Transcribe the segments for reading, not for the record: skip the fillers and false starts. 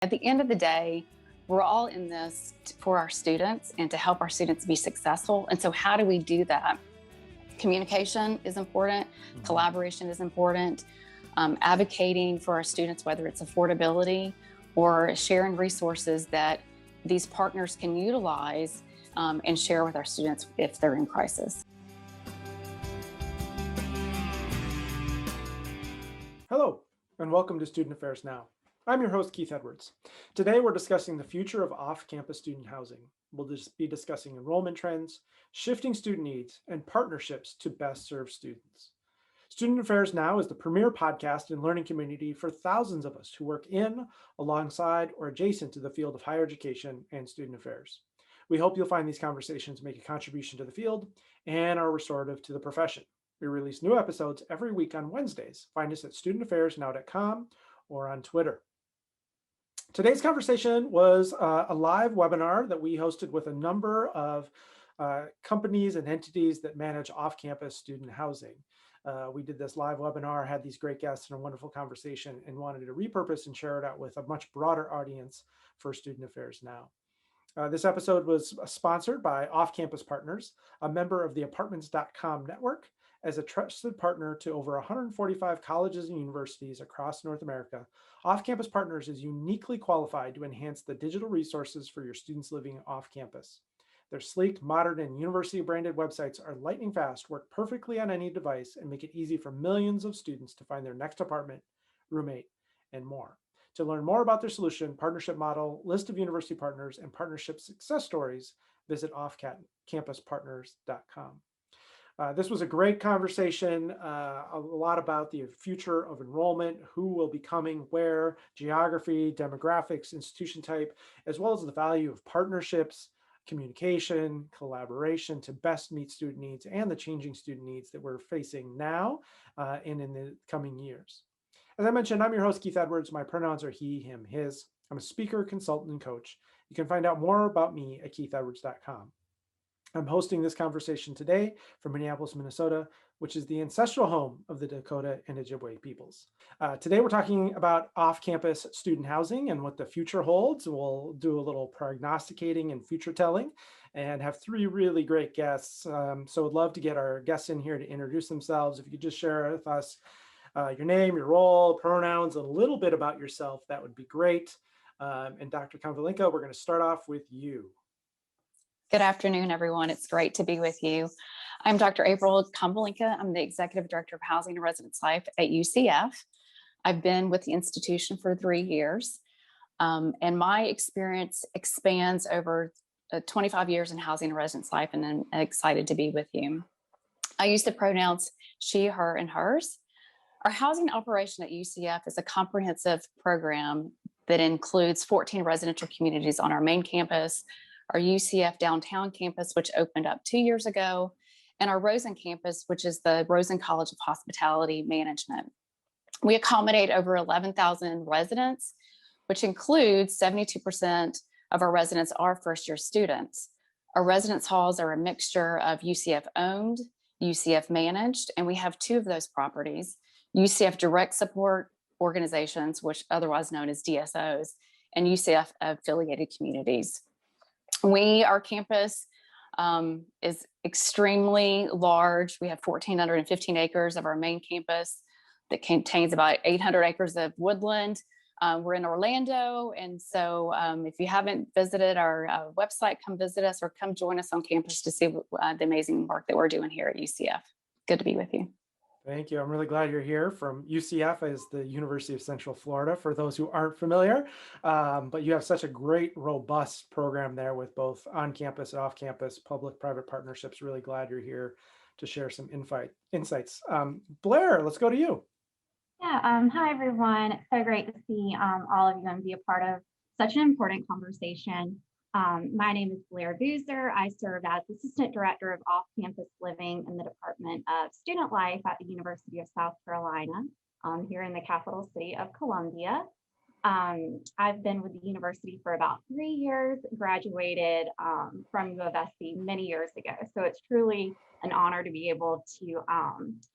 At the end of the day, we're all in this for our students and to help our students be successful. And so how do we do that? Communication is important, collaboration is important, advocating for our students, whether it's affordability or sharing resources that these partners can utilize and share with our students if they're in crisis. Hello, and welcome to Student Affairs Now. I'm your host, Keith Edwards. Today, we're discussing the future of off-campus student housing. We'll just be discussing enrollment trends, shifting student needs, and partnerships to best serve students. Student Affairs Now is the premier podcast and learning community for thousands of us who work in, alongside, or adjacent to the field of higher education and student affairs. We hope you'll find these conversations make a contribution to the field and are restorative to the profession. We release new episodes every week on Wednesdays. Find us at studentaffairsnow.com or on Twitter. Today's conversation was a live webinar that we hosted with a number of companies and entities that manage off-campus student housing. We did this live webinar, had these great guests and a wonderful conversation, and wanted to repurpose and share it out with a much broader audience for Student Affairs Now. This episode was sponsored by Off-Campus Partners, a member of the Apartments.com network. As a trusted partner to over 145 colleges and universities across North America, Off-Campus Partners is uniquely qualified to enhance the digital resources for your students living off-campus. Their sleek, modern, and university-branded websites are lightning fast, work perfectly on any device, and make it easy for millions of students to find their next apartment, roommate, and more. To learn more about their solution, partnership model, list of university partners, and partnership success stories, visit offcampuspartners.com. This was a great conversation, a lot about the future of enrollment, who will be coming where, geography, demographics, institution type, as well as the value of partnerships, communication, collaboration to best meet student needs and the changing student needs that we're facing now and in the coming years. As I mentioned, I'm your host, Keith Edwards. My pronouns are he, him, his. I'm a speaker, consultant, and coach. You can find out more about me at keithedwards.com. I'm hosting this conversation today from Minneapolis, Minnesota, which is the ancestral home of the Dakota and Ojibwe peoples. Today, we're talking about off-campus student housing and what the future holds. We'll do a little prognosticating and future telling and have three really great guests. So I'd love to get our guests in here to introduce themselves. If you could just share with us your name, your role, pronouns, a little bit about yourself, that would be great. And Dr. Konvalinka, we're going to start off with you. Good afternoon, everyone. It's great to be with you. I'm Dr. April Konvalinka. I'm the Executive Director of Housing and Residence Life at UCF. I've been with the institution for 3 years, and my experience expands over 25 years in housing and residence life, and I'm excited to be with you. I use the pronouns she, her, and hers. Our housing operation at UCF is a comprehensive program that includes 14 residential communities on our main campus, our UCF downtown campus, which opened up 2 years ago, and our Rosen campus, which is the Rosen College of Hospitality Management. We accommodate over 11,000 residents, which includes 72% of our residents are first-year students. Our residence halls are a mixture of UCF owned, UCF managed, and we have 2 of those properties, UCF direct support organizations, which otherwise known as DSOs, and UCF affiliated communities. Our campus is extremely large. We have 1,415 acres of our main campus that contains about 800 acres of woodland. We're in Orlando, and so if you haven't visited our website, come visit us or come join us on campus to see the amazing work that we're doing here at UCF. Good to be with you. Thank you. I'm really glad you're here. From UCF is the University of Central Florida, for those who aren't familiar. But you have such a great, robust program there with both on-campus and off-campus, public-private partnerships. Really glad you're here to share some insights. Blair, let's go to you. Yeah, hi, everyone. It's so great to see all of you and be a part of such an important conversation. My name is Blair Boozer. I serve as Assistant Director of Off-Campus Living in the Department of Student Life at the University of South Carolina, here in the capital city of Columbia. I've been with the university for about 3 years, graduated from U of SC many years ago. So it's truly an honor to be able to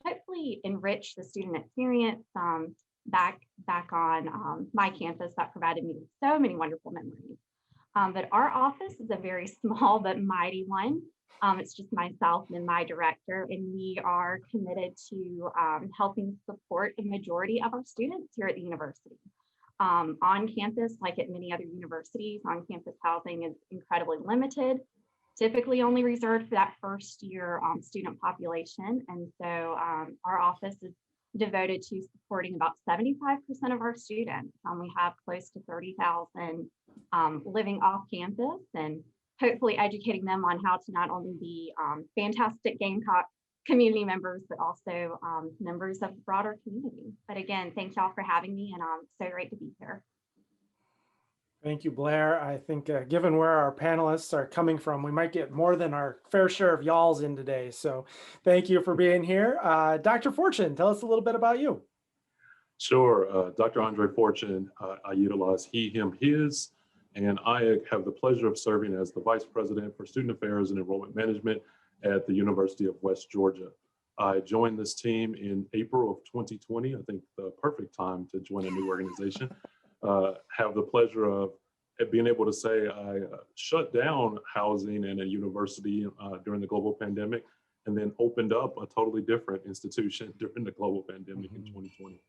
hopefully enrich the student experience back on my campus that provided me with so many wonderful memories. But our office is a very small but mighty one. It's just myself and my director, and we are committed to helping support the majority of our students here at the university. On campus, like at many other universities, on-campus housing is incredibly limited, typically only reserved for that first year student population. And so our office is devoted to supporting about 75% of our students. We have close to 30,000 living off campus, and hopefully educating them on how to not only be fantastic Gamecock community members, but also members of the broader community. But again, thank y'all for having me, and so great to be here. Thank you, Blair. I think given where our panelists are coming from, we might get more than our fair share of y'alls in today. So thank you for being here. Dr. Fortune, tell us a little bit about you. Sure. Dr. André Future, I utilize he, him, his, and I have the pleasure of serving as the Vice President for Student Affairs and Enrollment Management at the University of West Georgia. I joined this team in April of 2020, I think the perfect time to join a new organization. Have the pleasure of being able to say I shut down housing in a university during the global pandemic, and then opened up a totally different institution during the global pandemic in 2020.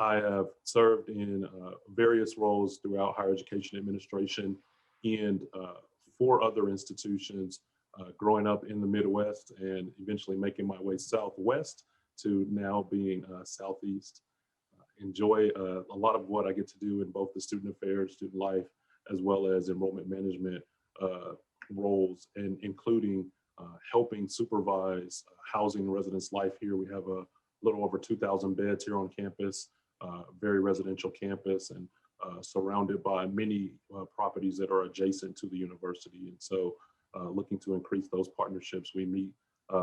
I have served in various roles throughout higher education administration and 4 other institutions, growing up in the Midwest and eventually making my way southwest to now being southeast. Enjoy a lot of what I get to do in both the student affairs, student life, as well as enrollment management roles, and including helping supervise housing residence life here. We have a little over 2,000 beds here on campus, very residential campus, and surrounded by many properties that are adjacent to the university. And so looking to increase those partnerships. We meet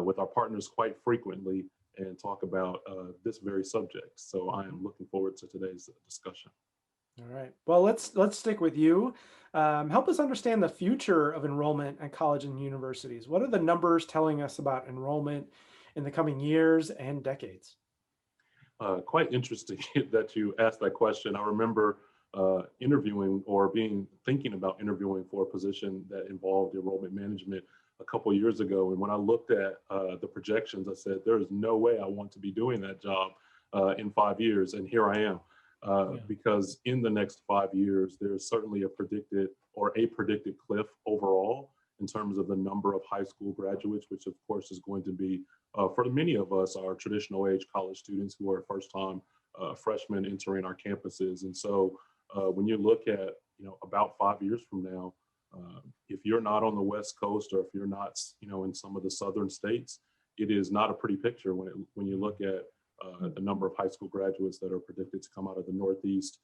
with our partners quite frequently and talk about this very subject. So I am looking forward to today's discussion. All right. Well, let's stick with you. Help us understand the future of enrollment at college and universities. What are the numbers telling us about enrollment in the coming years and decades? Quite interesting that you asked that question. I remember interviewing or thinking about interviewing for a position that involved enrollment management a couple of years ago. And when I looked at the projections, I said, there is no way I want to be doing that job in 5 years. And here I am. Because in the next 5 years, there's certainly a predicted cliff overall in terms of the number of high school graduates, which of course is going to be, for many of us, our traditional age college students who are first time freshmen entering our campuses. And so when you look at, about 5 years from now, if you're not on the West Coast, or if you're not, in some of the southern states, it is not a pretty picture when you look at the number of high school graduates that are predicted to come out of the Northeast,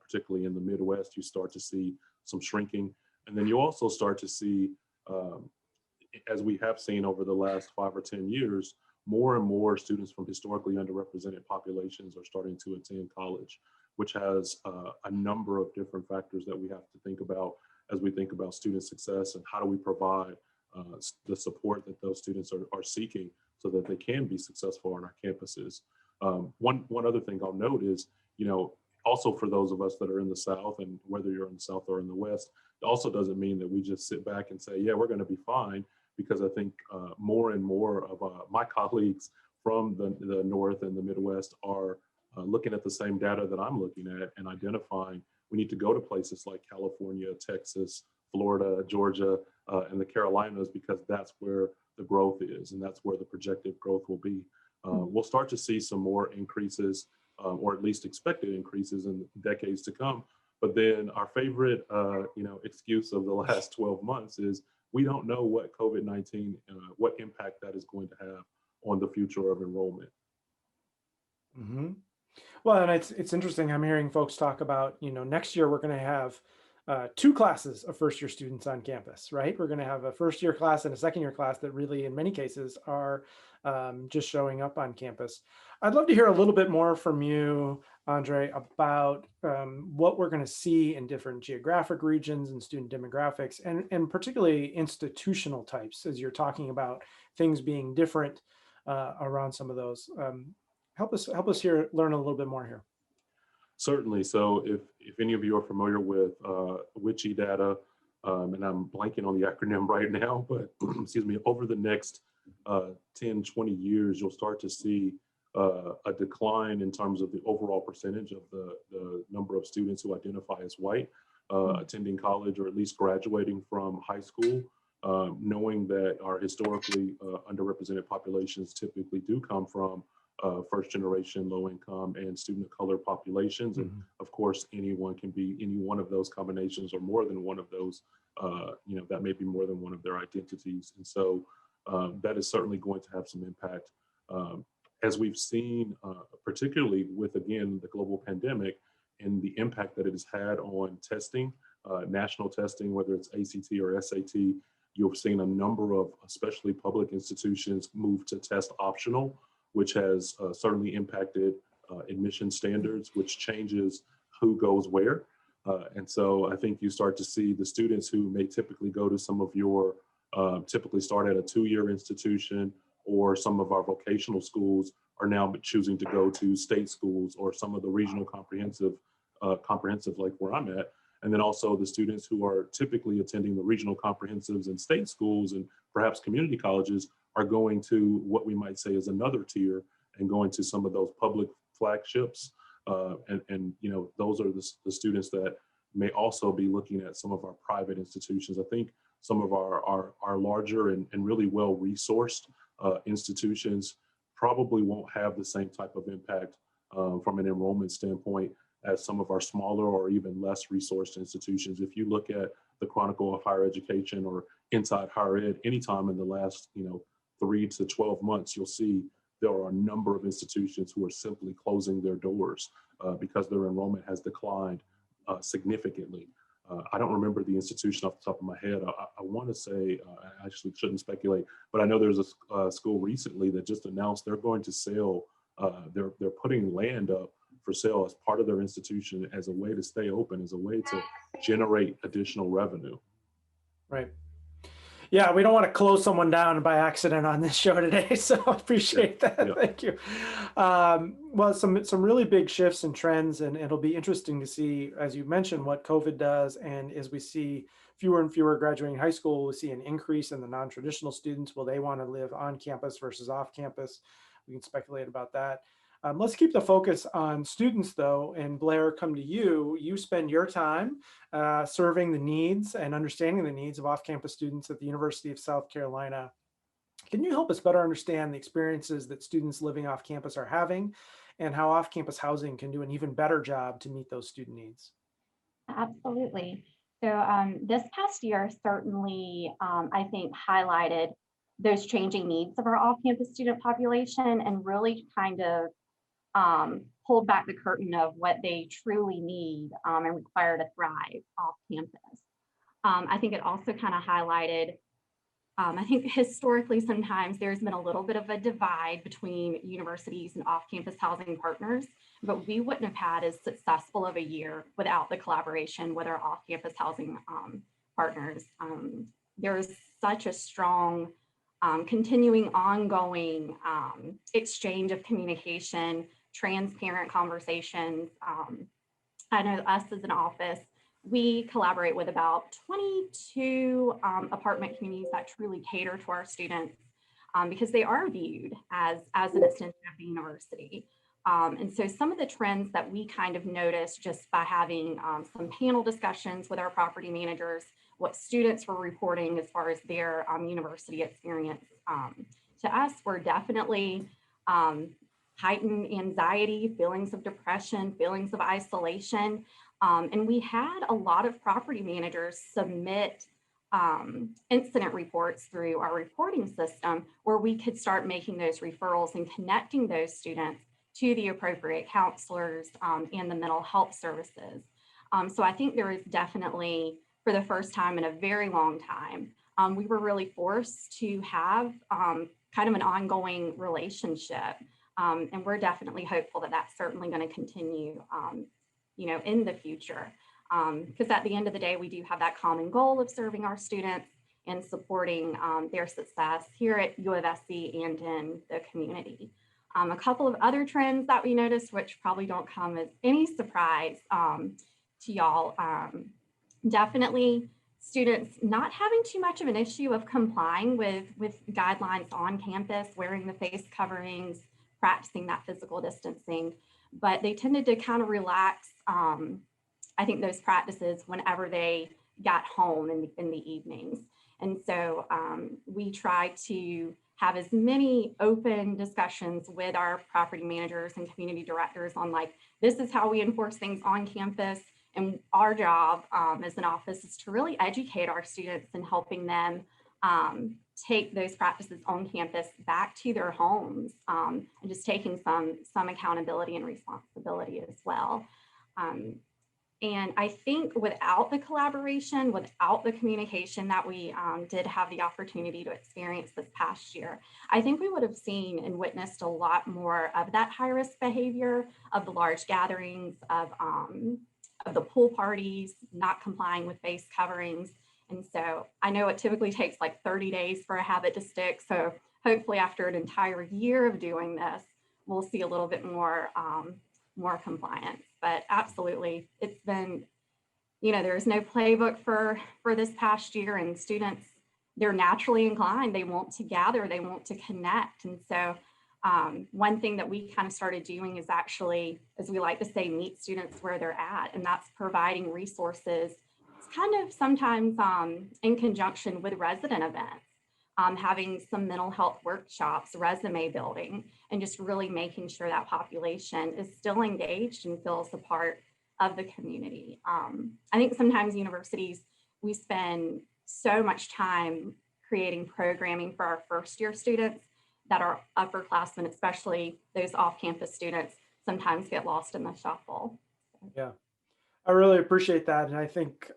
particularly in the Midwest. You start to see some shrinking. And then you also start to see, as we have seen over the last 5 or 10 years, more and more students from historically underrepresented populations are starting to attend college, which has a number of different factors that we have to think about as we think about student success, and how do we provide the support that those students are seeking so that they can be successful on our campuses. One other thing I'll note is, also for those of us that are in the South, and whether you're in the South or in the West, it also doesn't mean that we just sit back and say, yeah, we're going to be fine, because I think more and more of my colleagues from the North and the Midwest are looking at the same data that I'm looking at and identifying we need to go to places like California, Texas, Florida, Georgia, and the Carolinas, because that's where the growth is, and that's where the projected growth will be. We'll start to see some more increases, or at least expected increases in decades to come. But then our favorite, excuse of the last 12 months is we don't know what COVID-19, what impact that is going to have on the future of enrollment. Mm-hmm. Well, and it's interesting. I'm hearing folks talk about, next year we're going to have 2 classes of first-year students on campus, right? We're going to have a first-year class and a second-year class that really, in many cases, are just showing up on campus. I'd love to hear a little bit more from you, Andre, about what we're going to see in different geographic regions and student demographics, and particularly institutional types, as you're talking about things being different around some of those. Help us learn a little bit more here. Certainly. So if any of you are familiar with WICHE data, and I'm blanking on the acronym right now, but excuse me, over the next 10, 20 years, you'll start to see a decline in terms of the overall percentage of the number of students who identify as white, attending college or at least graduating from high school, knowing that our historically underrepresented populations typically do come from first generation, low income, and student of color populations. And of course, anyone can be any one of those combinations or more than one of those, that may be more than one of their identities. And so that is certainly going to have some impact. As we've seen, particularly with, again, the global pandemic and the impact that it has had on testing, national testing, whether it's ACT or SAT, you've seen a number of, especially public institutions, move to test optional, which has certainly impacted admission standards, which changes who goes where. And so I think you start to see the students who may typically go to some of your, typically start at a 2-year institution, or some of our vocational schools are now choosing to go to state schools or some of the regional comprehensive like where I'm at. And then also the students who are typically attending the regional comprehensives and state schools and perhaps community colleges are going to what we might say is another tier and going to some of those public flagships. And those are the students that may also be looking at some of our private institutions. I think some of our larger and really well-resourced institutions probably won't have the same type of impact from an enrollment standpoint as some of our smaller or even less resourced institutions. If you look at the Chronicle of Higher Education or Inside Higher Ed, anytime in the last 3 to 12 months, you'll see there are a number of institutions who are simply closing their doors because their enrollment has declined significantly. I don't remember the institution off the top of my head. I want to say, I actually shouldn't speculate, but I know there's a school recently that just announced they're going to sell, they're putting land up for sale as part of their institution as a way to stay open, as a way to generate additional revenue. Right. Yeah, we don't want to close someone down by accident on this show today, so I appreciate that. Yeah. Thank you. Well, some really big shifts and trends, and it'll be interesting to see, as you mentioned, what COVID does. And as we see fewer and fewer graduating high school, we see an increase in the non-traditional students. Will they want to live on campus versus off campus? We can speculate about that. Let's keep the focus on students, though. And Blair, come to you. You spend your time serving the needs and understanding the needs of off-campus students at the University of South Carolina. Can you help us better understand the experiences that students living off campus are having and how off-campus housing can do an even better job to meet those student needs? Absolutely. So this past year certainly, I think, highlighted those changing needs of our off-campus student population and really kind of pulled back the curtain of what they truly need and require to thrive off campus. I think it also kind of highlighted, I think historically sometimes there's been a little bit of a divide between universities and off-campus housing partners, but we wouldn't have had as successful of a year without the collaboration with our off-campus housing partners. There's such a strong continuing ongoing exchange of communication, transparent conversations. I know us as an office, we collaborate with about 22 apartment communities that truly cater to our students because they are viewed as an extension of the university. And so some of the trends that we kind of noticed just by having some panel discussions with our property managers, what students were reporting as far as their university experience to us were definitely heightened anxiety, feelings of depression, feelings of isolation. And we had a lot of property managers submit incident reports through our reporting system where we could start making those referrals and connecting those students to the appropriate counselors and the mental health services. So I think there is definitely, for the first time in a very long time, we were really forced to have kind of an ongoing relationship. And we're definitely hopeful that that's certainly going to continue, in the future. Because at the end of the day, we do have that common goal of serving our students and supporting their success here at U of SC and in the community. A couple of other trends that we noticed, which probably don't come as any surprise to y'all, definitely students not having too much of an issue of complying with guidelines on campus, wearing the face coverings, practicing that physical distancing, but they tended to kind of relax, I think, those practices whenever they got home in the evenings. And so we try to have as many open discussions with our property managers and community directors on, like, this is how we enforce things on campus. And our job as an office is to really educate our students and helping them take those practices on campus back to their homes, and just taking some accountability and responsibility as well. And I think without the collaboration, without the communication that we did have the opportunity to experience this past year, I think we would have seen and witnessed a lot more of that high-risk behavior, of the large gatherings, of the pool parties, not complying with face coverings. And so I know it typically takes like 30 days for a habit to stick. So hopefully after an entire year of doing this, we'll see a little bit more compliance. But absolutely, it's been, there's no playbook for this past year, and students, they're naturally inclined. They want to gather, they want to connect. And so one thing that we kind of started doing is actually, as we like to say, meet students where they're at, and that's providing resources. It's kind of sometimes in conjunction with resident events, having some mental health workshops, resume building, and just really making sure that population is still engaged and feels a part of the community. I think sometimes universities, we spend so much time creating programming for our first year students that our upperclassmen, especially those off-campus students, sometimes get lost in the shuffle. Yeah, I really appreciate that. And I think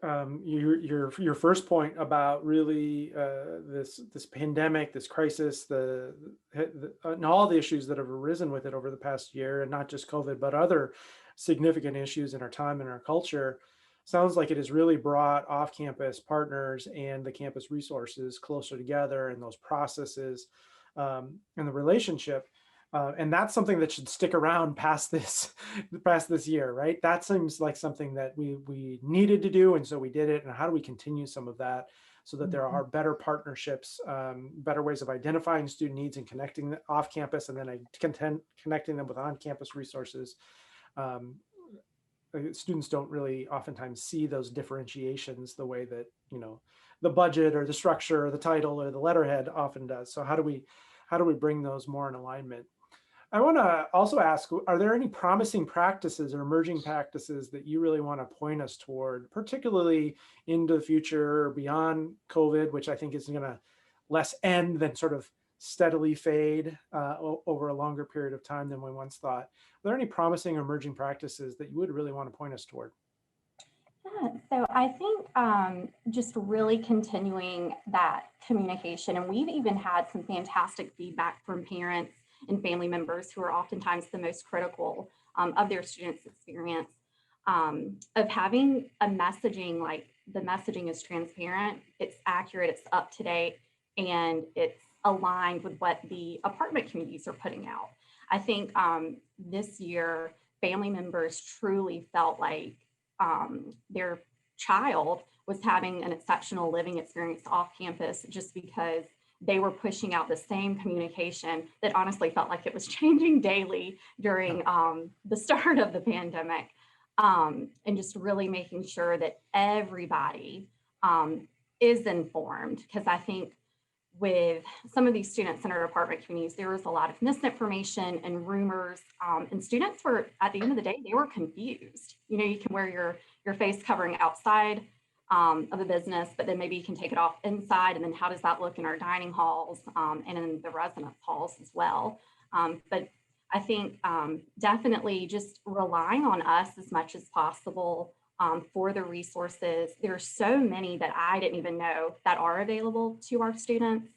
your first point about really this pandemic, this crisis, and all the issues that have arisen with it over the past year, and not just COVID, but other significant issues in our time and our culture, sounds like it has really brought off-campus partners and the campus resources closer together, and those processes and the relationship. And that's something that should stick around past this year, right? That seems like something that we needed to do, and so we did it. And how do we continue some of that so that there are better partnerships, better ways of identifying student needs and connecting them off campus, and then connecting them with on-campus resources. Students don't really oftentimes see those differentiations the way that the budget or the structure or the title or the letterhead often does. So how do we bring those more in alignment? I want to also ask, are there any promising practices or emerging practices that you really want to point us toward, particularly into the future beyond COVID, which I think is going to less end than sort of steadily fade over a longer period of time than we once thought? Are there any promising emerging practices that you would really want to point us toward? Yeah, so I think just really continuing that communication, and we've even had some fantastic feedback from parents and family members who are oftentimes the most critical of their students' experience, of having a messaging, like the messaging is transparent, it's accurate, it's up to date, and it's aligned with what the apartment communities are putting out. I think this year, family members truly felt like their child was having an exceptional living experience off campus, just because they were pushing out the same communication that honestly felt like it was changing daily during the start of the pandemic, and just really making sure that everybody is informed. Because I think with some of these students in our apartment communities, there was a lot of misinformation and rumors, and students were, at the end of the day, they were confused. You can wear your face covering outside of a business, but then maybe you can take it off inside, and then how does that look in our dining halls and in the residence halls as well? But I think definitely just relying on us as much as possible for the resources. There are so many that I didn't even know that are available to our students.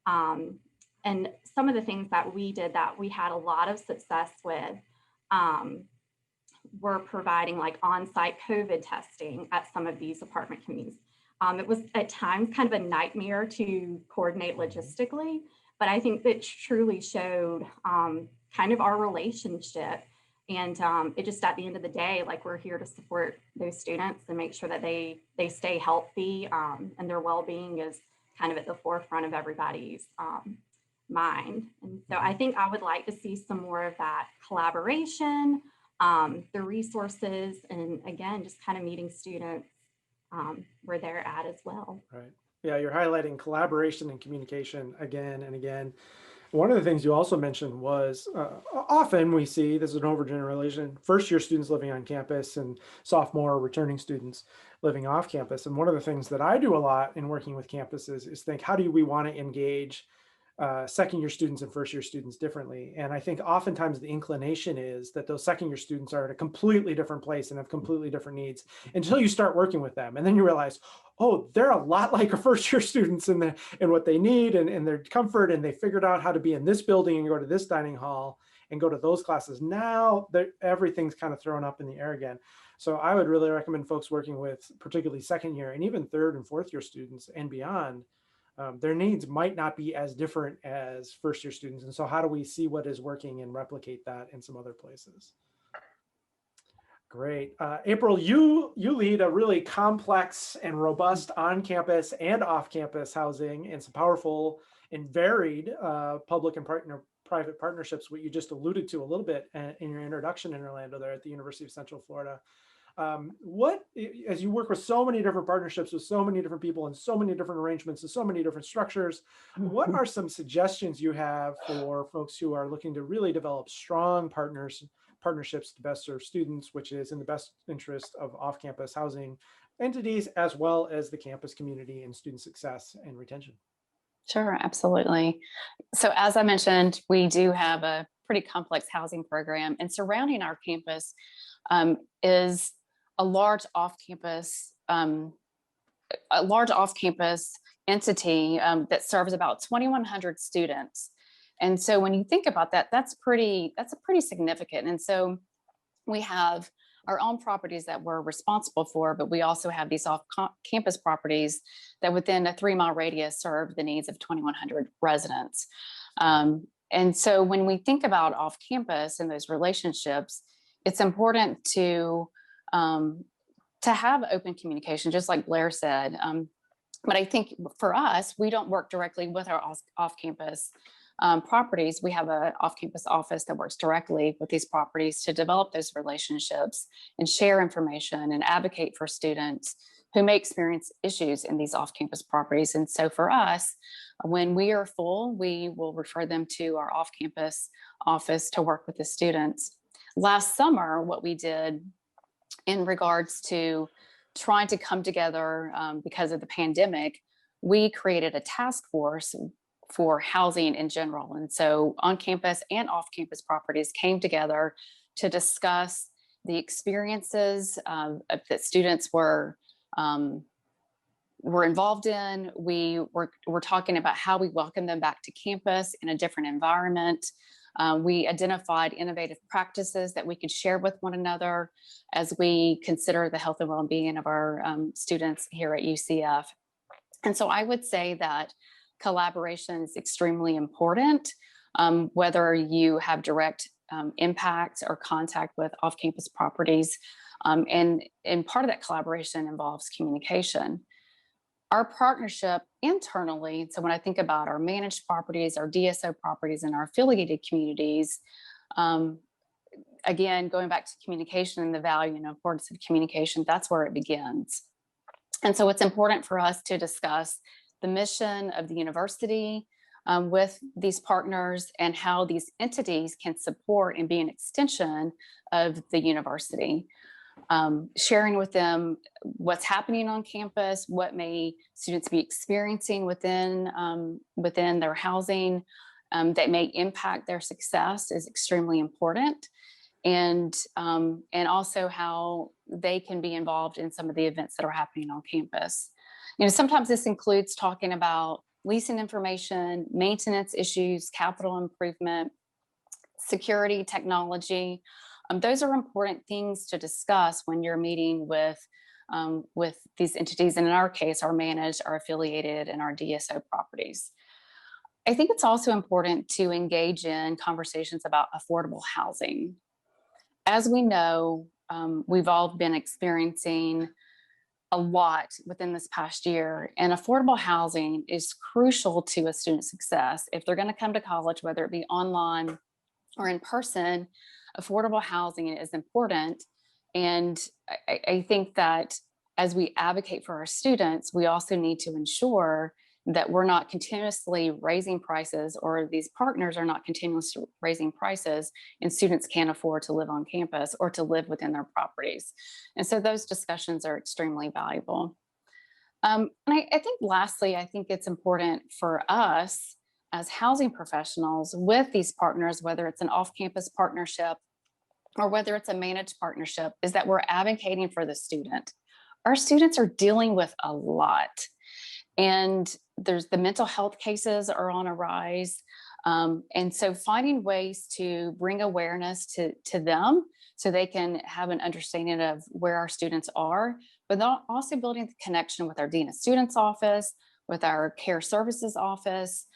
And some of the things that we did that we had a lot of success with were providing like on-site COVID testing at some of these apartment communities. It was at times kind of a nightmare to coordinate logistically, but I think that truly showed kind of our relationship. And it just at the end of the day, like we're here to support those students and make sure that they stay healthy and their well-being is kind of at the forefront of everybody's mind. And so I think I would like to see some more of that collaboration, the resources, and again, just kind of meeting students where they're at as well. Right. Yeah, you're highlighting collaboration and communication again and again. One of the things you also mentioned was often we see, this is an overgeneralization, first year students living on campus and sophomore returning students living off campus. And one of the things that I do a lot in working with campuses is think, how do we want to engage second year students and first year students differently? And I think oftentimes the inclination is that those second year students are at a completely different place and have completely different needs until you start working with them. And then you realize, oh, they're a lot like a first year students in what they need and their comfort, and they figured out how to be in this building and go to this dining hall and go to those classes. Now everything's kind of thrown up in the air again. So I would really recommend folks working with particularly second year and even third and fourth year students and beyond. Their needs might not be as different as first year students. And so how do we see what is working and replicate that in some other places? Great. April, you lead a really complex and robust on-campus and off-campus housing and some powerful and varied public and private partnerships, what you just alluded to a little bit in your introduction in Orlando there at the University of Central Florida. As you work with so many different partnerships with so many different people and so many different arrangements and so many different structures, what are some suggestions you have for folks who are looking to really develop strong partnerships to best serve students, which is in the best interest of off-campus housing entities, as well as the campus community and student success and retention? Sure, absolutely. So as I mentioned, we do have a pretty complex housing program, and surrounding our campus is a large off-campus entity that serves about 2,100 students. And so when you think about that, that's pretty significant. And so we have our own properties that we're responsible for, but we also have these off-campus properties that within a 3-mile radius serve the needs of 2,100 residents. And so when we think about off-campus and those relationships, it's important to have open communication, just like Blair said. But I think for us, we don't work directly with our off-campus properties. We have an off-campus office that works directly with these properties to develop those relationships and share information and advocate for students who may experience issues in these off-campus properties. And so for us, when we are full, we will refer them to our off-campus office to work with the students. Last summer, what we did in regards to trying to come together because of the pandemic, we created a task force for housing in general. And so on-campus and off-campus properties came together to discuss the experiences that students were involved in. We were talking about how we welcome them back to campus in a different environment. We identified innovative practices that we could share with one another as we consider the health and well-being of our students here at UCF. And so I would say that collaboration is extremely important, whether you have direct impact or contact with off-campus properties. And part of that collaboration involves communication. Our partnership internally, so when I think about our managed properties, our DSO properties, and our affiliated communities, again, going back to communication and the value and importance of communication, that's where it begins. And so it's important for us to discuss the mission of the university with these partners and how these entities can support and be an extension of the university. Sharing with them what's happening on campus, what may students be experiencing within their housing that may impact their success is extremely important. And also how they can be involved in some of the events that are happening on campus. Sometimes this includes talking about leasing information, maintenance issues, capital improvement, security, technology. Those are important things to discuss when you're meeting with these entities, and in our case, our managed, our affiliated, and our DSO properties. I think it's also important to engage in conversations about affordable housing. As we know, we've all been experiencing a lot within this past year, and affordable housing is crucial to a student's success. If they're going to come to college, whether it be online or in person, affordable housing is important. And I think that as we advocate for our students, we also need to ensure that we're not continuously raising prices, or these partners are not continuously raising prices, and students can't afford to live on campus or to live within their properties. And so those discussions are extremely valuable. And I think lastly, I think it's important for us as housing professionals with these partners, whether it's an off-campus partnership or whether it's a managed partnership, is that we're advocating for the student. Our students are dealing with a lot. And there's the mental health cases are on a rise. And so finding ways to bring awareness to them so they can have an understanding of where our students are, but also building the connection with our Dean of Students office, with our care services office,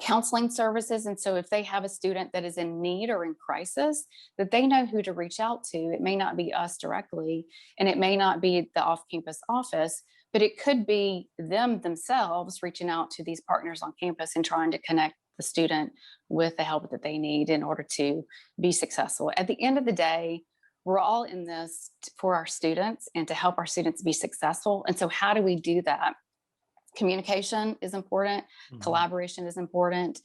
counseling services. And so if they have a student that is in need or in crisis, that they know who to reach out to. It may not be us directly, and it may not be the off-campus office, but it could be them themselves reaching out to these partners on campus and trying to connect the student with the help that they need in order to be successful. At the end of the day, we're all in this for our students and to help our students be successful. And so how do we do that? Communication is important. Mm-hmm. Collaboration is important.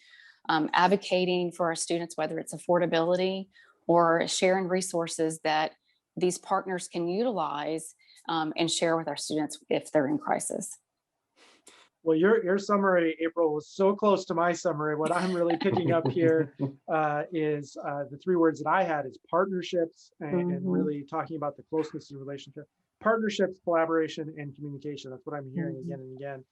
Advocating for our students, whether it's affordability or sharing resources that these partners can utilize and share with our students if they're in crisis. Well, your summary, April, was so close to my summary. What I'm really picking up here is the three words that I had is partnerships and really talking about the closeness of the relationship. Partnerships, collaboration, and communication. That's what I'm hearing again and again.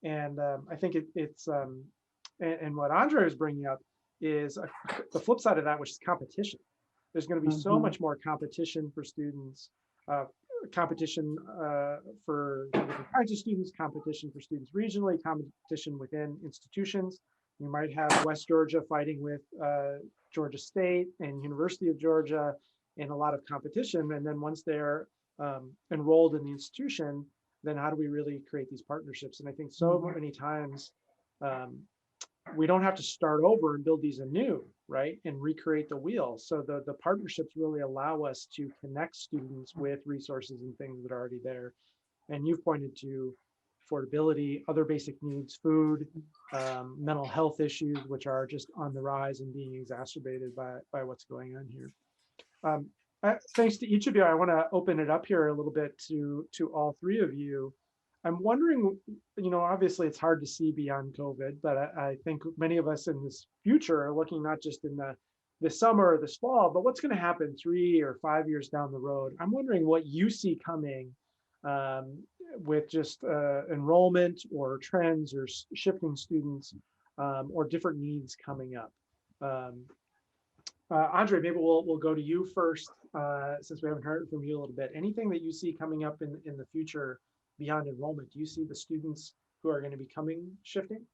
And I think it's and what André is bringing up is the flip side of that, which is competition. There's going to be so much more competition for students, competition for different kinds of students, competition for students regionally, competition within institutions. You might have West Georgia fighting with Georgia State and University of Georgia in a lot of competition. And then once they're enrolled in the institution, then how do we really create these partnerships? And I think so many times we don't have to start over and build these anew, right? And recreate the wheel. So the partnerships really allow us to connect students with resources and things that are already there. And you've pointed to affordability, other basic needs, food, mental health issues, which are just on the rise and being exacerbated by what's going on here. Thanks to each of you. I want to open it up here a little bit to all three of you. I'm wondering, obviously it's hard to see beyond COVID, but I think many of us in this future are looking not just in the summer or this fall, but what's going to happen 3 or 5 years down the road. I'm wondering what you see coming with just enrollment or trends or shifting students or different needs coming up. André, maybe we'll go to you first, since we haven't heard from you a little bit. Anything that you see coming up in the future beyond enrollment? Do you see the students who are going to be coming shifting?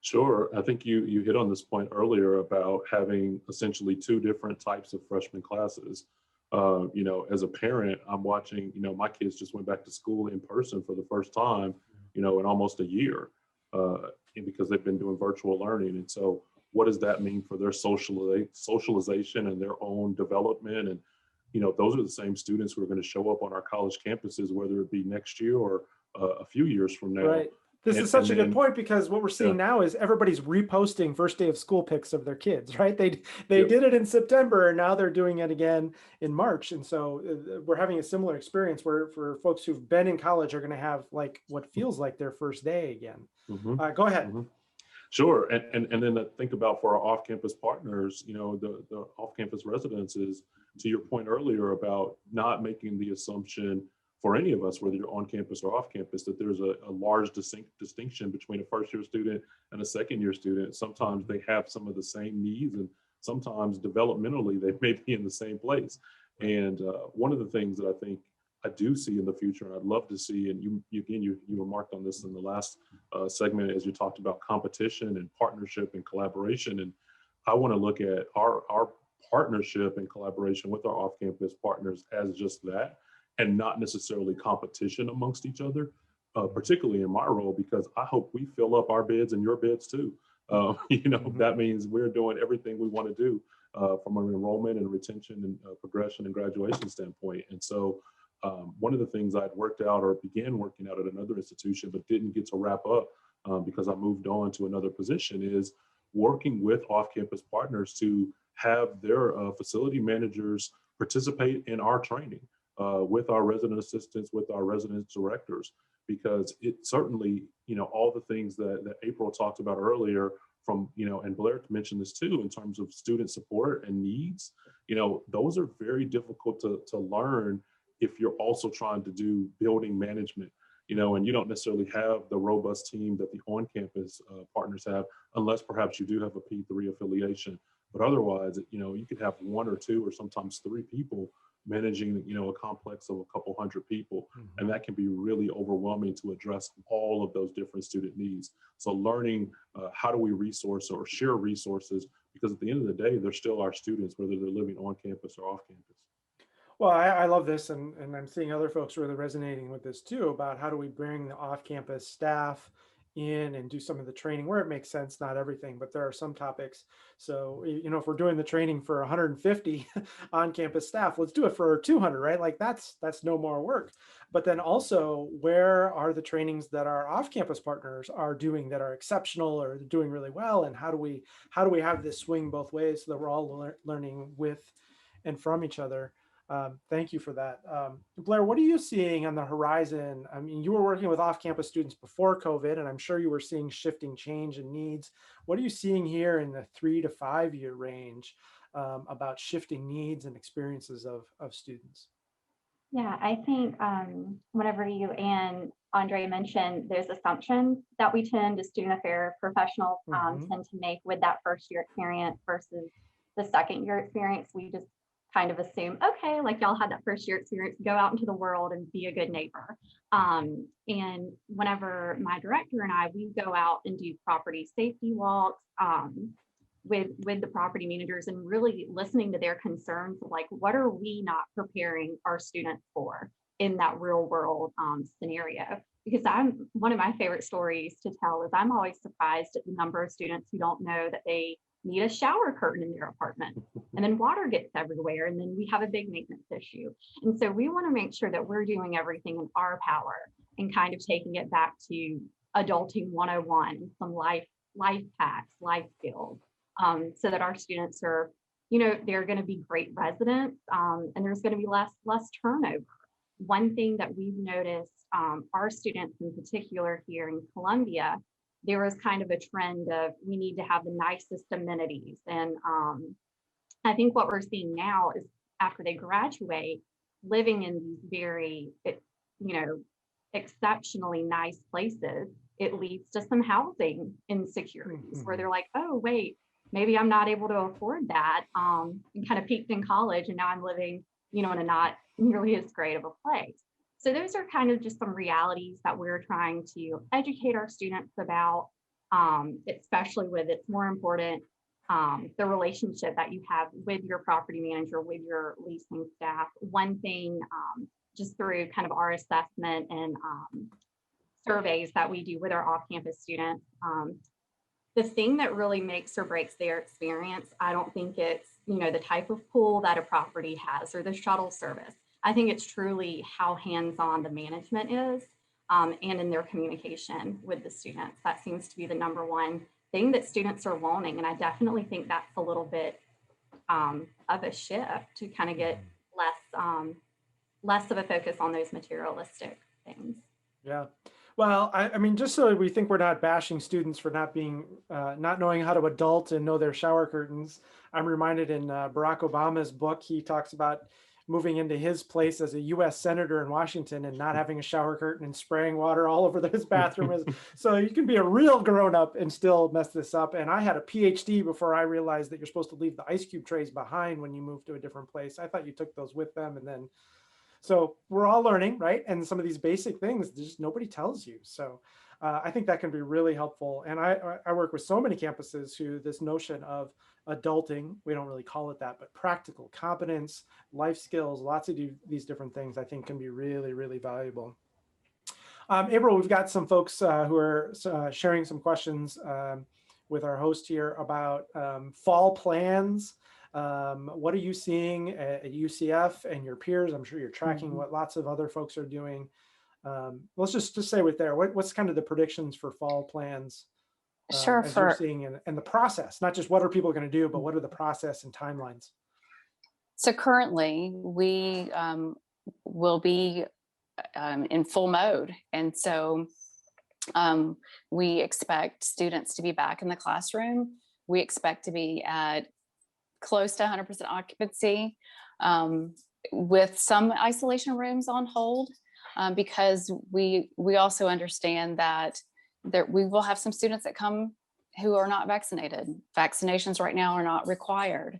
Sure. I think you hit on this point earlier about having essentially two different types of freshman classes. As a parent, I'm watching, my kids just went back to school in person for the first time, in almost a year, because they've been doing virtual learning. And so what does that mean for their socialization and their own development? And those are the same students who are going to show up on our college campuses, whether it be next year or a few years from now. Right. This is such a good point, because what we're seeing now is everybody's reposting first day of school pics of their kids, right? They did it in September, and now they're doing it again in March. And so we're having a similar experience where for folks who've been in college are going to have like what feels like their first day again. Go ahead. Sure. And then think about for our off-campus partners, the off-campus residences, to your point earlier about not making the assumption for any of us, whether you're on campus or off campus, that there's a large distinction between a first-year student and a second-year student. Sometimes they have some of the same needs, and sometimes developmentally they may be in the same place. And one of the things that I think I do see in the future, and I'd love to see, and you remarked on this in the last segment as you talked about competition and partnership and collaboration. And I want to look at our partnership and collaboration with our off-campus partners as just that, and not necessarily competition amongst each other, particularly in my role, because I hope we fill up our bids and your bids too. That means we're doing everything we want to do from an enrollment and retention and progression and graduation standpoint. And so one of the things I'd worked out or began working out at another institution, but didn't get to wrap up because I moved on to another position, is working with off-campus partners to have their facility managers participate in our training with our resident assistants, with our resident directors, because it certainly, all the things that April talked about earlier from, and Blair mentioned this too, in terms of student support and needs, those are very difficult to learn if you're also trying to do building management, and you don't necessarily have the robust team that the on-campus partners have, unless perhaps you do have a P3 affiliation. But otherwise, you could have one or two or sometimes three people managing, a complex of a couple hundred people. And that can be really overwhelming to address all of those different student needs. So learning how do we resource or share resources, because at the end of the day, they're still our students, whether they're living on campus or off campus. Well, I love this, and I'm seeing other folks really resonating with this too, about how do we bring the off-campus staff in and do some of the training where it makes sense, not everything, but there are some topics. So, if we're doing the training for 150 on-campus staff, let's do it for 200, right? Like that's no more work. But then also, where are the trainings that our off-campus partners are doing that are exceptional or doing really well? And how do we have this swing both ways so that we're all learning with and from each other? Thank you for that. Blair, what are you seeing on the horizon? I mean, you were working with off-campus students before COVID, and I'm sure you were seeing shifting change and needs. What are you seeing here in the 3 to 5 year range about shifting needs and experiences of students? Yeah, I think whenever you and Andre mentioned, there's assumptions that we tend to student affair professionals tend to make with that first year experience versus the second year experience. We just kind of assume, okay, like y'all had that first year experience, go out into the world and be a good neighbor. And whenever my director and I, we go out and do property safety walks with the property managers and really listening to their concerns, like what are we not preparing our students for in that real world scenario? Because one of my favorite stories to tell is I'm always surprised at the number of students who don't know that they need a shower curtain in their apartment, and then water gets everywhere, and then we have a big maintenance issue. And so we want to make sure that we're doing everything in our power and kind of taking it back to adulting 101, some life hacks, life skills, so that our students are, they're going to be great residents, and there's going to be less turnover. One thing that we've noticed, our students in particular here in Columbia, there was kind of a trend of we need to have the nicest amenities. And I think what we're seeing now is after they graduate, living in these very, exceptionally nice places, it leads to some housing insecurities where they're like, oh, wait, maybe I'm not able to afford that. And kind of peaked in college and now I'm living, in a not nearly as great of a place. So those are kind of just some realities that we're trying to educate our students about, especially with it's more important, the relationship that you have with your property manager, with your leasing staff. One thing, just through kind of our assessment and surveys that we do with our off-campus students, the thing that really makes or breaks their experience, I don't think it's, the type of pool that a property has or the shuttle service. I think it's truly how hands-on the management is and in their communication with the students. That seems to be the number one thing that students are wanting. And I definitely think that's a little bit of a shift to kind of get less of a focus on those materialistic things. Yeah. Well, I mean, just so we think we're not bashing students for not knowing how to adult and know their shower curtains, I'm reminded in Barack Obama's book, he talks about moving into his place as a U.S. senator in Washington and not having a shower curtain and spraying water all over his bathroom. So you can be a real grown-up and still mess this up. And I had a PhD before I realized that you're supposed to leave the ice cube trays behind when you move to a different place. I thought you took those with them and then So we're all learning, right? And some of these basic things, just nobody tells you. So I think that can be really helpful. And I work with so many campuses who this notion of adulting, we don't really call it that, but practical competence, life skills, lots of these different things I think can be really, really valuable. April, we've got some folks who are sharing some questions with our host here about fall plans. What are you seeing at UCF and your peers? I'm sure you're tracking what lots of other folks are doing. Let's just say right there, what's kind of the predictions for fall plans Sure. as you're seeing and the process, not just what are people going to do, but what are the process and timelines? So currently we will be in full mode. And so we expect students to be back in the classroom. We expect to be at close to 100% occupancy with some isolation rooms on hold because we also understand that we will have some students that come who are not vaccinated. Vaccinations right now are not required.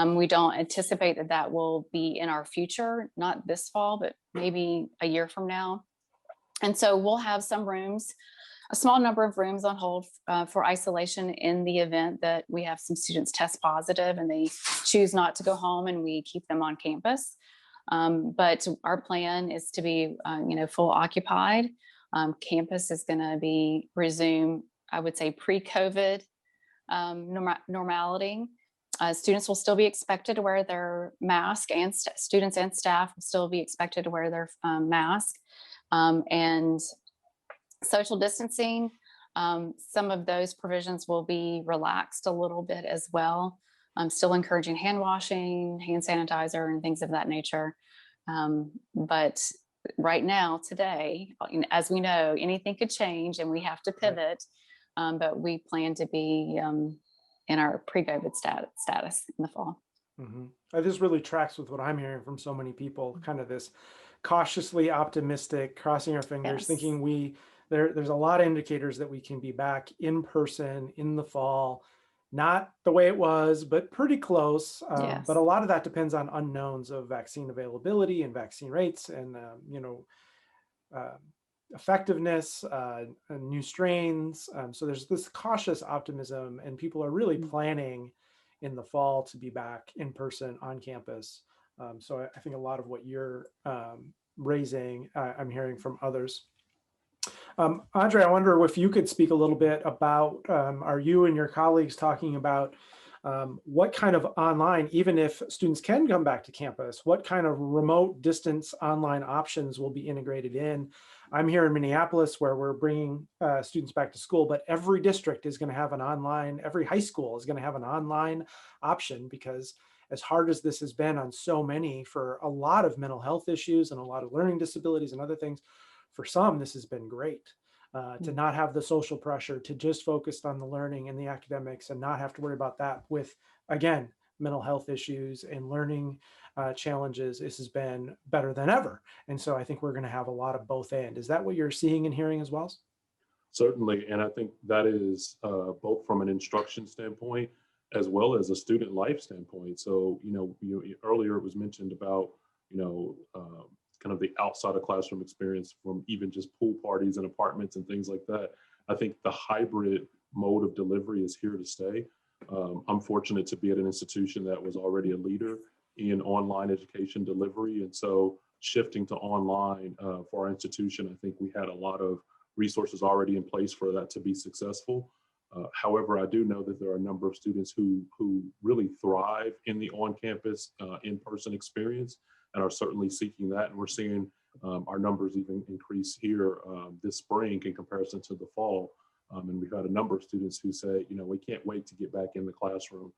We don't anticipate that will be in our future, not this fall, but maybe a year from now. And so we'll have some rooms, a small number of rooms on hold for isolation in the event that we have some students test positive and they choose not to go home and we keep them on campus. But our plan is to be, full occupied. Campus is going to be resume, I would say, pre-COVID normality. Students will still be expected to wear their mask, and students and staff will still be expected to wear their mask. And social distancing, some of those provisions will be relaxed a little bit as well. I'm still encouraging hand washing, hand sanitizer, and things of that nature. But right now, today, as we know, anything could change and we have to pivot. But we plan to be in our pre-COVID status in the fall. This really tracks with what I'm hearing from so many people, kind of this cautiously optimistic, crossing our fingers, thinking there's a lot of indicators that we can be back in person in the fall, not the way it was, but pretty close. But a lot of that depends on unknowns of vaccine availability and vaccine rates and, effectiveness, new strains. So there's this cautious optimism and people are really planning in the fall to be back in person on campus. So I think a lot of what you're raising, I'm hearing from others. André, I wonder if you could speak a little bit about, are you and your colleagues talking about what kind of online, even if students can come back to campus, what kind of remote distance online options will be integrated in? I'm here in Minneapolis where we're bringing students back to school, but every district is going to have an online, every high school is going to have an online option because as hard as this has been on so many for a lot of mental health issues and a lot of learning disabilities and other things, for some, this has been great. To not have the social pressure, to just focus on the learning and the academics and not have to worry about that with, again, mental health issues and learning challenges. This has been better than ever. And so I think we're going to have a lot of both end. Is that what you're seeing and hearing as well? Certainly. And I think that is both from an instruction standpoint as well as a student life standpoint. So, earlier it was mentioned about, kind of the outside of classroom experience from even just pool parties and apartments and things like that. I think the hybrid mode of delivery is here to stay. I'm fortunate to be at an institution that was already a leader in online education delivery. And so shifting to online for our institution, I think we had a lot of resources already in place for that to be successful. However, I do know that there are a number of students who really thrive in the on-campus in-person experience and are certainly seeking that. And we're seeing our numbers even increase here this spring in comparison to the fall. And we've had a number of students who say, we can't wait to get back in the classroom.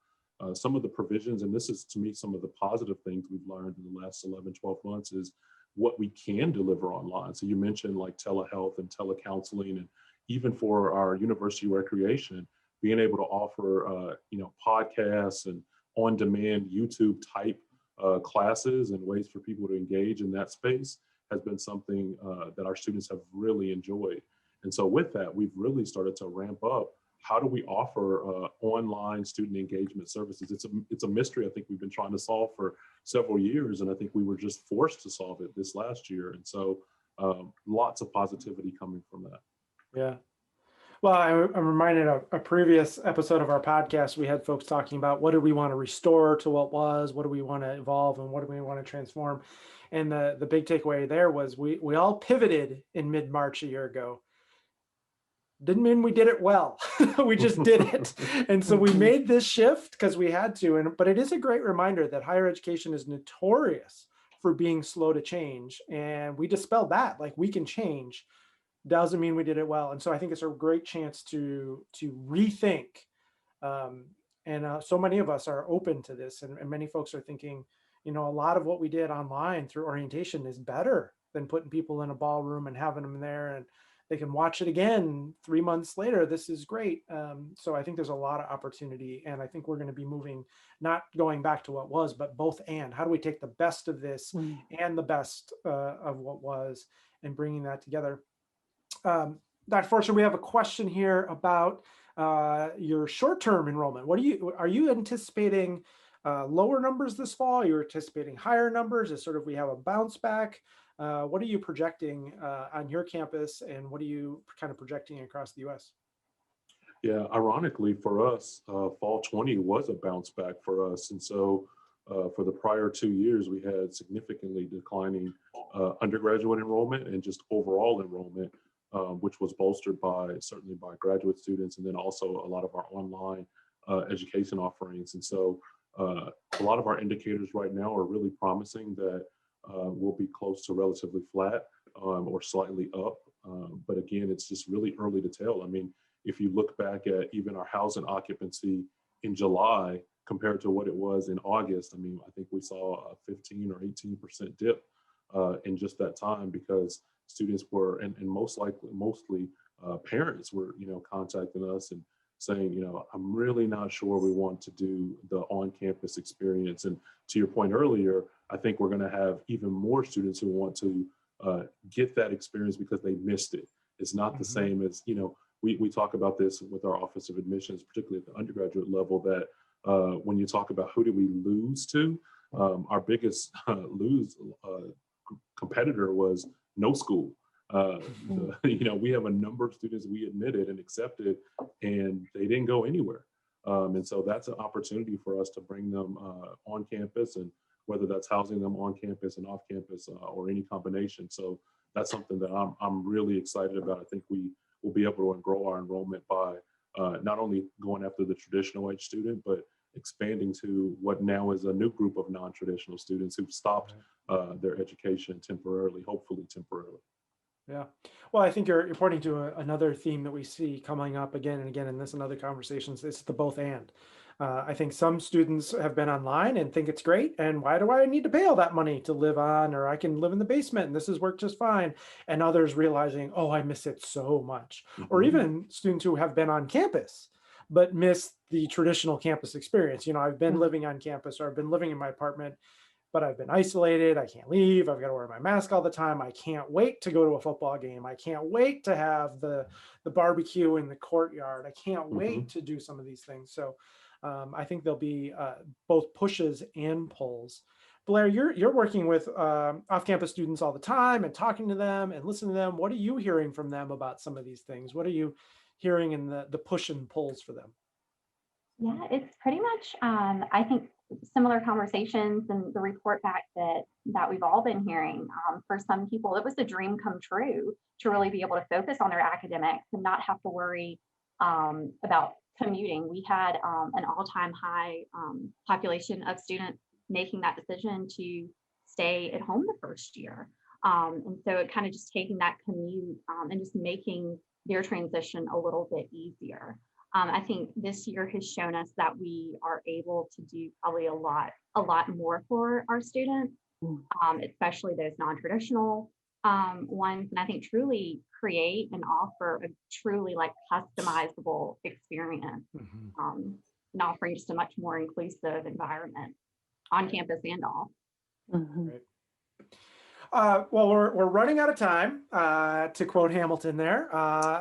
Some of the provisions, and this is to me some of the positive things we've learned in the last 11, 12 months is what we can deliver online. So you mentioned like telehealth and telecounseling, and even for our university recreation, being able to offer, podcasts and on-demand YouTube type classes and ways for people to engage in that space has been something that our students have really enjoyed. And so with that, we've really started to ramp up how do we offer online student engagement services? It's a mystery I think we've been trying to solve for several years, and I think we were just forced to solve it this last year. And so lots of positivity coming from that. Yeah. Well, I'm reminded of a previous episode of our podcast. We had folks talking about what do we want to restore to what was, what do we want to evolve, and what do we want to transform. And the big takeaway there was we all pivoted in mid-March a year ago. Didn't mean we did it well. We just did it. And so we made this shift because we had to. But it is a great reminder that higher education is notorious for being slow to change. And we dispelled that, like we can change. Doesn't mean we did it well. And so I think it's a great chance to rethink. So many of us are open to this, and many folks are thinking, a lot of what we did online through orientation is better than putting people in a ballroom and having them there, and they can watch it again 3 months later. This is great. So I think there's a lot of opportunity, and I think we're going to be moving, not going back to what was, but both and. How do we take the best of this and the best of what was and bringing that together? Dr. Future, we have a question here about your short-term enrollment. Are you anticipating lower numbers this fall? Are you anticipating higher numbers? Is sort of we have a bounce back? What are you projecting on your campus, and what are you kind of projecting across the U.S.? Yeah, ironically for us, fall 20 was a bounce back for us. And so for the prior 2 years, we had significantly declining undergraduate enrollment and just overall enrollment, which was bolstered certainly by graduate students, and then also a lot of our online education offerings. And so a lot of our indicators right now are really promising that we'll be close to relatively flat or slightly up. But again, it's just really early to tell. I mean, if you look back at even our housing occupancy in July compared to what it was in August, I mean, I think we saw a 15 or 18% dip in just that time, because students were, and mostly parents were, contacting us and saying, I'm really not sure we want to do the on-campus experience. And to your point earlier, I think we're going to have even more students who want to get that experience because they missed it. It's not the same as, we talk about this with our Office of Admissions, particularly at the undergraduate level, that when you talk about who do we lose to, our biggest competitor was no school. We have a number of students we admitted and accepted, and they didn't go anywhere. And so that's an opportunity for us to bring them on campus, and whether that's housing them on campus and off campus or any combination. So that's something that I'm really excited about. I think we will be able to grow our enrollment by not only going after the traditional age student, but expanding to what now is a new group of non-traditional students who've stopped their education temporarily, hopefully temporarily. Yeah. Well, I think you're pointing to another theme that we see coming up again and again in this and other conversations. It's the both and. I think some students have been online and think it's great. And why do I need to pay all that money to live on? Or I can live in the basement and this has worked just fine. And others realizing, oh, I miss it so much. Or even students who have been on campus but miss the traditional campus experience. I've been living on campus, or I've been living in my apartment, but I've been isolated. I can't leave. I've got to wear my mask all the time. I can't wait to go to a football game. I can't wait to have the barbecue in the courtyard. I can't wait to do some of these things. So I think there'll be both pushes and pulls. Blair, you're working with off-campus students all the time and talking to them and listening to them. What are you hearing from them about some of these things? What are you hearing in the push and pulls for them? Yeah, it's pretty much, I think, similar conversations and the report back that we've all been hearing. For some people, it was a dream come true to really be able to focus on their academics and not have to worry about commuting. We had an all-time high population of students making that decision to stay at home the first year. And so it kind of just taking that commute and just making their transition a little bit easier. I think this year has shown us that we are able to do probably a lot more for our students, especially those non-traditional ones. And I think truly create and offer a truly customizable experience, and offering just a much more inclusive environment on campus and off. Right. Well, we're running out of time, to quote Hamilton there.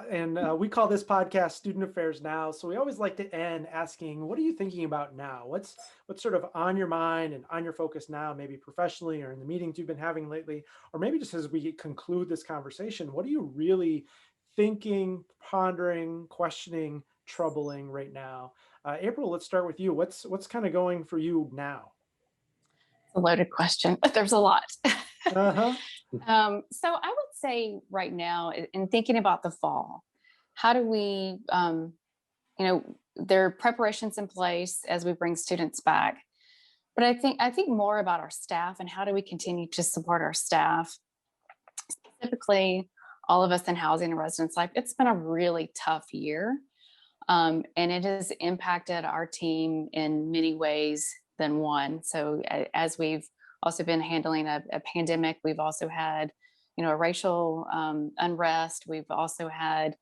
And we call this podcast Student Affairs Now. So we always like to end asking, what are you thinking about now? What's sort of on your mind and on your focus now, maybe professionally or in the meetings you've been having lately, or maybe just as we conclude this conversation, what are you really thinking, pondering, questioning, troubling right now? April, let's start with you. What's kind of going for you now? It's a loaded question, but there's a lot. Uh-huh. So I would say right now, in thinking about the fall, how do we, there are preparations in place as we bring students back. But I think more about our staff and how do we continue to support our staff, specifically all of us in housing and residence life. It's been a really tough year, and it has impacted our team in many ways than one. So as we've also been handling a pandemic, we've also had, a racial unrest. We've also had,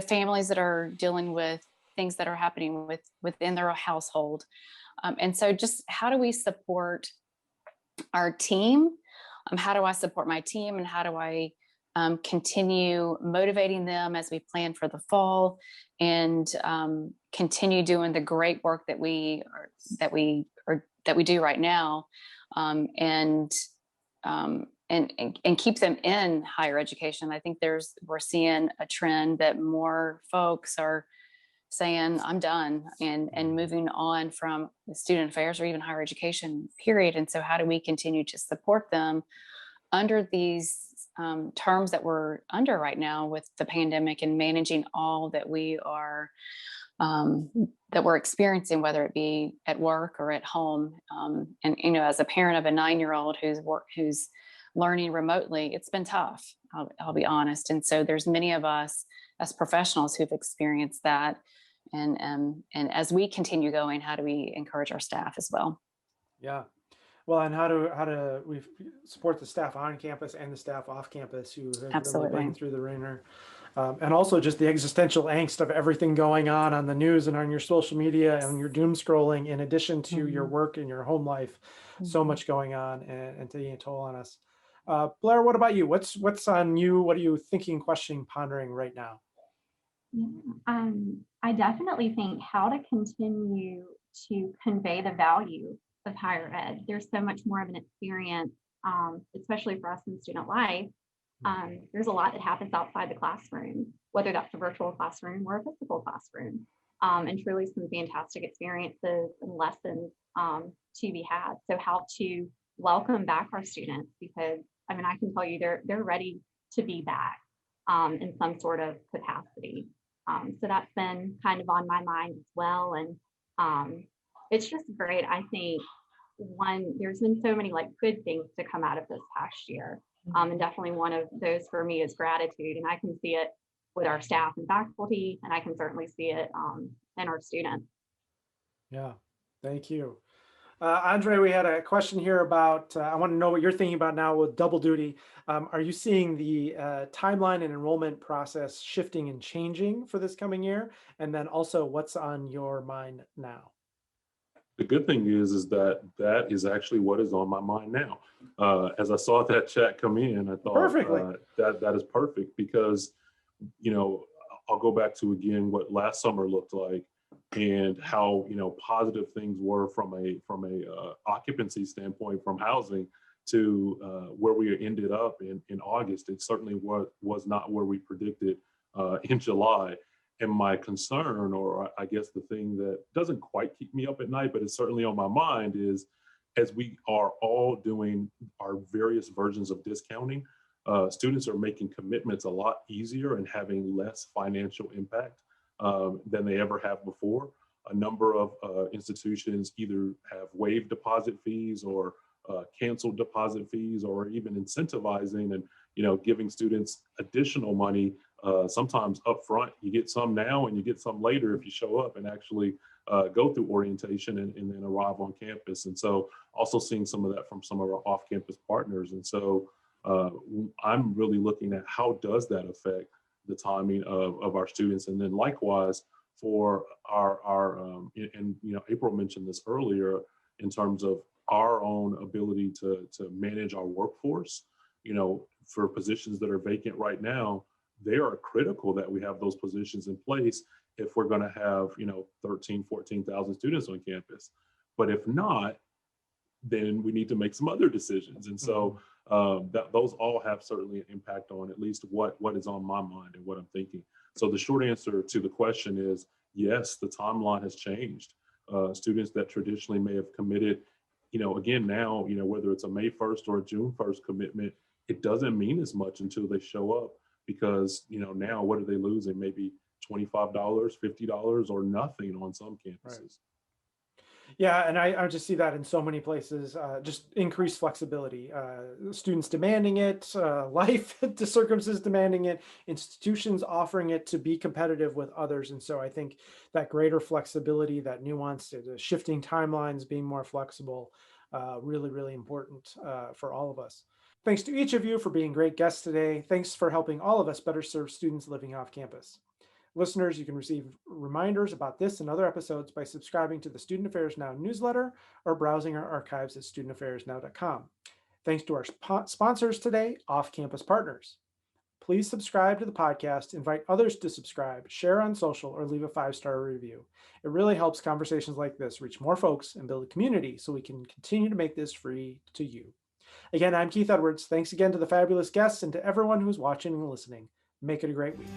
families that are dealing with things that are happening within their household. And so just how do we support our team? How do I support my team, and how do I continue motivating them as we plan for the fall, and continue doing the great work that we do right now, and keep them in higher education. I think we're seeing a trend that more folks are saying, I'm done, and moving on from the student affairs or even higher education period. And so how do we continue to support them under these terms that we're under right now with the pandemic, and managing all that we're experiencing, whether it be at work or at home. And as a parent of a 9-year-old who's learning remotely, it's been tough. I'll be honest. And so there's many of us as professionals who've experienced that. And as we continue going, how do we encourage our staff as well? Yeah. Well, and how do we support the staff on campus and the staff off campus who have really been through the ringer, and also just the existential angst of everything going on the news and on your social media and your doom scrolling, in addition to your work and your home life. So much going on and taking a toll on us. Blair, what about you? What's on you? What are you thinking, questioning, pondering right now? Yeah, I definitely think how to continue to convey the value of higher ed. There's so much more of an experience, especially for us in student life. There's a lot that happens outside the classroom, whether that's a virtual classroom or a physical classroom, and truly some fantastic experiences and lessons to be had. So how to welcome back our students, because I can tell you they're ready to be back in some sort of capacity. So that's been kind of on my mind as well. And it's just great. I think there's been so many good things to come out of this past year. And definitely one of those for me is gratitude. And I can see it with our staff and faculty, and I can certainly see it in our students. Yeah, thank you. Andre, we had a question here about, I want to know what you're thinking about now with double duty. Are you seeing the timeline and enrollment process shifting and changing for this coming year? And then also, what's on your mind now? The good thing is that is actually what is on my mind now. As I saw that chat come in, I thought that is perfect, because, I'll go back to again what last summer looked like, and how positive things were from a occupancy standpoint, from housing to where we ended up in August. It certainly was not where we predicted in July. And my concern, or I guess the thing that doesn't quite keep me up at night, but it's certainly on my mind, is as we are all doing our various versions of discounting, students are making commitments a lot easier and having less financial impact than they ever have before. A number of institutions either have waived deposit fees or canceled deposit fees, or even incentivizing and giving students additional money, sometimes upfront. You get some now and you get some later if you show up and actually go through orientation and then arrive on campus. And so also seeing some of that from some of our off-campus partners. And so I'm really looking at how does that affect the timing of our students. And then likewise for our and April mentioned this earlier in terms of our own ability to manage our workforce. for positions that are vacant right now, they are critical that we have those positions in place if we're going to have, 13, 14,000 students on campus. But if not, then we need to make some other decisions. And so those all have certainly an impact on at least what is on my mind and what I'm thinking. So the short answer to the question is, yes, the timeline has changed. Students that traditionally may have committed, again, now, whether it's a May 1st or a June 1st commitment, it doesn't mean as much until they show up, because, now what are they losing? Maybe $25, $50, or nothing on some campuses. Right. Yeah, and I just see that in so many places, just increased flexibility, students demanding it, life to circumstances demanding it, institutions offering it to be competitive with others. And so I think that greater flexibility, that nuance, the shifting timelines, being more flexible, really, really important for all of us. Thanks to each of you for being great guests today. Thanks for helping all of us better serve students living off campus. Listeners, you can receive reminders about this and other episodes by subscribing to the Student Affairs Now newsletter or browsing our archives at studentaffairsnow.com. Thanks to our sponsors today, Off-Campus Partners. Please subscribe to the podcast, invite others to subscribe, share on social, or leave a 5-star review. It really helps conversations like this reach more folks and build a community so we can continue to make this free to you. Again, I'm Keith Edwards. Thanks again to the fabulous guests and to everyone who's watching and listening. Make it a great week.